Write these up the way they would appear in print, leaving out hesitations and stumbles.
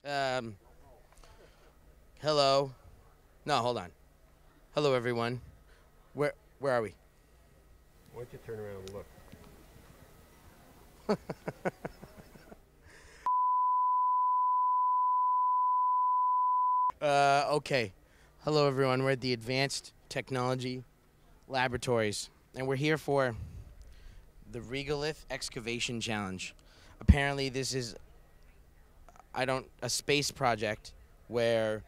Um, hello. No, hold on. Hello, everyone. Where are we? Why don't you turn around and look? Okay. Hello, everyone. We're at the Advanced Technology Laboratories, and we're here for the Regolith Excavation Challenge. Apparently, this is a space project where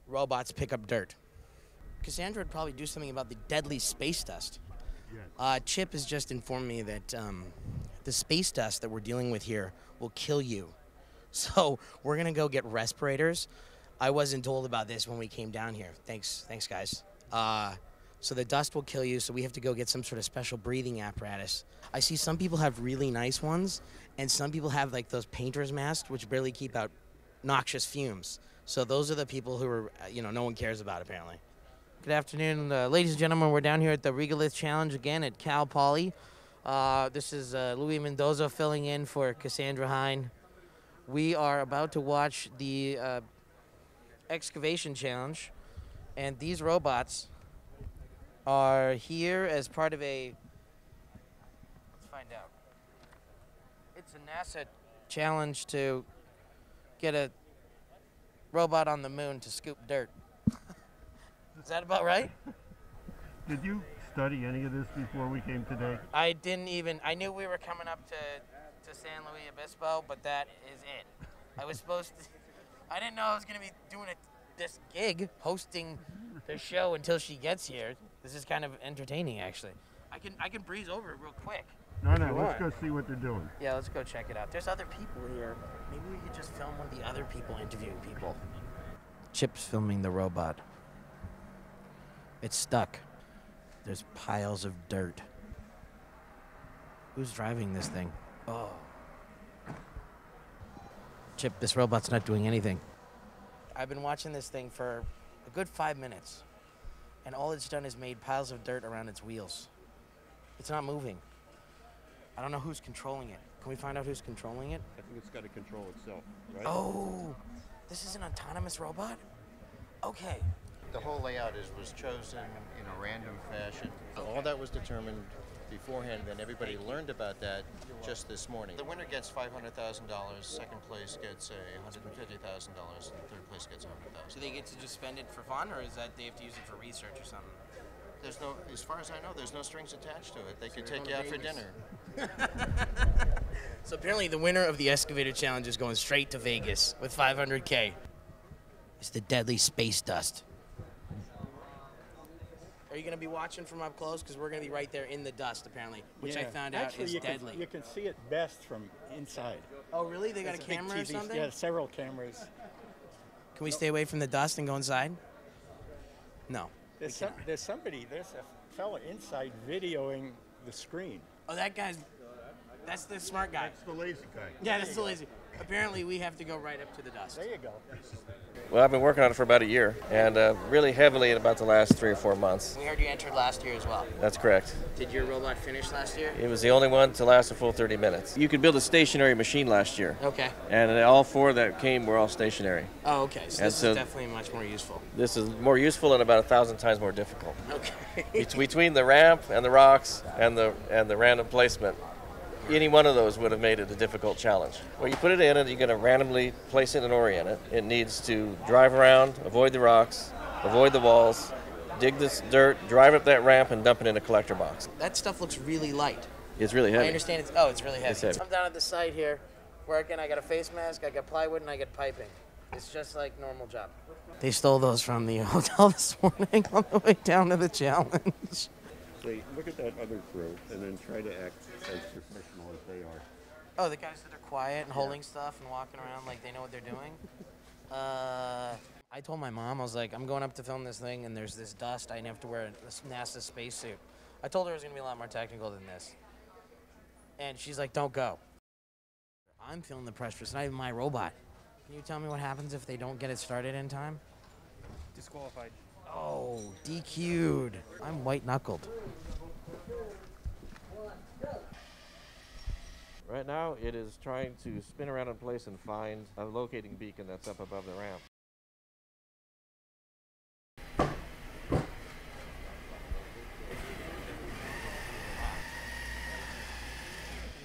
robots pick up dirt. Cassandra would probably do something about the deadly space dust. Yes. Chip has just informed me that the space dust that we're dealing with here will kill you. So we're gonna go get respirators. I wasn't told about this when we came down here. Thanks, guys. So the dust will kill you. So we have to go get some sort of special breathing apparatus. I see some people have really nice ones, and some people have like those painter's masks, which barely keep out noxious fumes. So those are the people who are, no one cares about apparently. Good afternoon, ladies and gentlemen. We're down here at the Regolith Challenge again at Cal Poly. This is Louis Mendoza filling in for Cassandra Hine. We are about to watch the excavation challenge, and these robots are here as part of a. Let's find out. It's a NASA challenge to get a robot on the moon to scoop dirt. Is that about right? Did you study any of this before we came today? I didn't even. I knew we were coming up to San Luis Obispo, but that is it. I was supposed to. I didn't know I was going to be doing this gig, hosting the show until she gets here. This is kind of entertaining, actually. I can breeze over it real quick. No, let's go see what they're doing. Yeah, let's go check it out. There's other people here. Maybe we could just film one of the other people interviewing people. Chip's filming the robot. It's stuck. There's piles of dirt. Who's driving this thing? Oh. Chip, this robot's not doing anything. I've been watching this thing for a good 5 minutes, and all it's done is made piles of dirt around its wheels. It's not moving. I don't know who's controlling it. Can we find out who's controlling it? I think it's got to control itself, right? Oh, this is an autonomous robot? Okay. The whole layout was chosen in a random fashion. So all that was determined beforehand, and everybody learned about that just this morning. The winner gets $500,000, second place gets $150,000, and third place gets $100,000. So they get to just spend it for fun, or is that they have to use it for research or something? There's no, as far as I know, there's no strings attached to it. They could take you out for dinner. So apparently the winner of the excavator challenge is going straight to Vegas with $500K. It's the deadly space dust. Are you going to be watching from up close? Because we're going to be right there in the dust, apparently, which I found out is deadly. You can see it best from inside. Oh, really? They got It's a camera big or TV, something? Yeah, several cameras. Can we stay away from the dust and go inside? No. There's a fella inside videoing the screen. Oh, that's the smart guy. That's the lazy guy. Yeah, that's the lazy. Apparently, we have to go right up to the dust. There you go. Well, I've been working on it for about a year, and really heavily in about the last 3 or 4 months. We heard you entered last year as well. That's correct. Did your robot finish last year? It was the only one to last a full 30 minutes. You could build a stationary machine last year, Okay. and all 4 that came were all stationary. Oh, okay. So And this so- is definitely much more useful. This is more useful and about 1,000 times more difficult. Okay. It's between the ramp and the rocks and the random placement. Any one of those would have made it a difficult challenge. Well, you put it in and you're going to randomly place it and orient it. It needs to drive around, avoid the rocks, avoid the walls, dig this dirt, drive up that ramp, and dump it in a collector box. That stuff looks really light. It's really I heavy. understand it's really heavy. It's heavy. I'm down at the site here working. I got a face mask, I got plywood, and I got piping. It's just like normal job. They stole those from the hotel this morning on the way down to the challenge. Say, look at that other crew, and then try to act as professional as they are. Oh, the guys that are quiet and holding stuff and walking around like they know what they're doing. I told my mom, I was like, I'm going up to film this thing, and there's this dust. I have to wear a NASA spacesuit. I told her it was going to be a lot more technical than this. And she's like, don't go. I'm feeling the pressure. It's not even my robot. Can you tell me what happens if they don't get it started in time? Disqualified. Oh, DQ'd. I'm white-knuckled. Right now, it is trying to spin around in place and find a locating beacon that's up above the ramp. In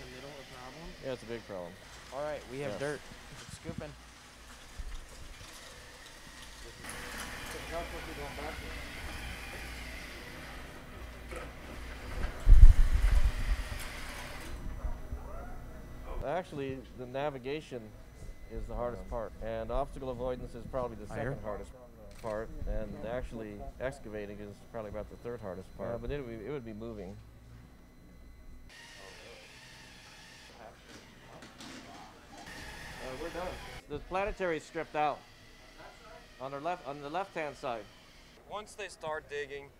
the middle of the problem. Yeah, it's a big problem. All right, we have Yeah. dirt. It's scooping. Actually, the navigation is the hardest part, and obstacle avoidance is probably the second hardest part, and actually excavating is probably about the third hardest part. But it would be moving. We're done. The planetary is stripped out on the left-hand side. Once they start digging,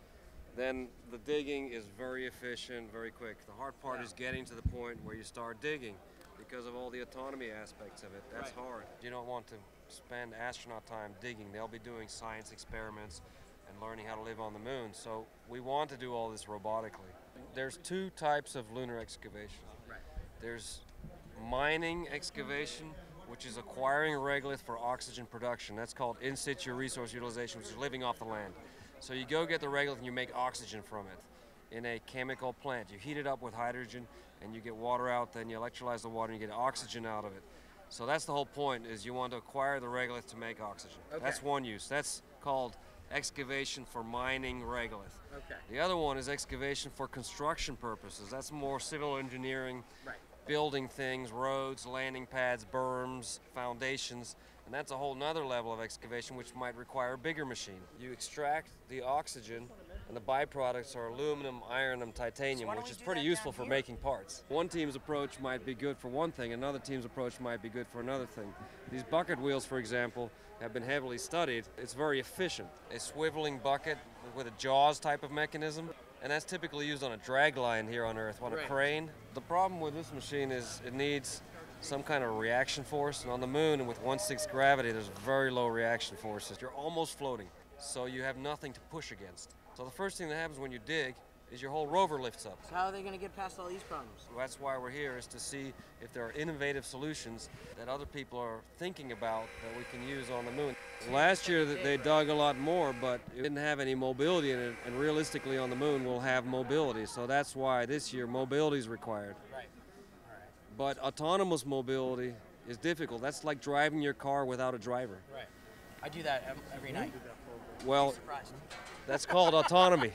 then the digging is very efficient, very quick. The hard part is getting to the point where you start digging because of all the autonomy aspects of it. That's hard. You don't want to spend astronaut time digging. They'll be doing science experiments and learning how to live on the moon. So we want to do all this robotically. There's two types of lunar excavation. There's mining excavation, which is acquiring regolith for oxygen production. That's called in situ resource utilization, which is living off the land. So you go get the regolith and you make oxygen from it in a chemical plant. You heat it up with hydrogen and you get water out, then you electrolyze the water and you get oxygen out of it. So that's the whole point, is you want to acquire the regolith to make oxygen. Okay. That's one use. That's called excavation for mining regolith. Okay. The other one is excavation for construction purposes. That's more civil engineering. Right. Building things, roads, landing pads, berms, foundations, and that's a whole nother level of excavation which might require a bigger machine. You extract the oxygen and the byproducts are aluminum, iron, and titanium, which is pretty useful for making parts. One team's approach might be good for one thing, another team's approach might be good for another thing. These bucket wheels, for example, have been heavily studied. It's very efficient. A swiveling bucket with a jaws type of mechanism, and that's typically used on a drag line here on Earth, on a crane. The problem with this machine is it needs some kind of reaction force, and on the moon, and with 1/6 gravity, there's very low reaction forces. You're almost floating, so you have nothing to push against. So the first thing that happens when you dig is your whole rover lifts up. So how are they going to get past all these problems? That's why we're here, is to see if there are innovative solutions that other people are thinking about that we can use on the moon. Last year they dug a lot more, but it didn't have any mobility in it, and realistically on the moon we'll have mobility. So that's why this year mobility is required. Right. But autonomous mobility is difficult. That's like driving your car without a driver. Right. I do that every night. Well, Surprised. that's called autonomy.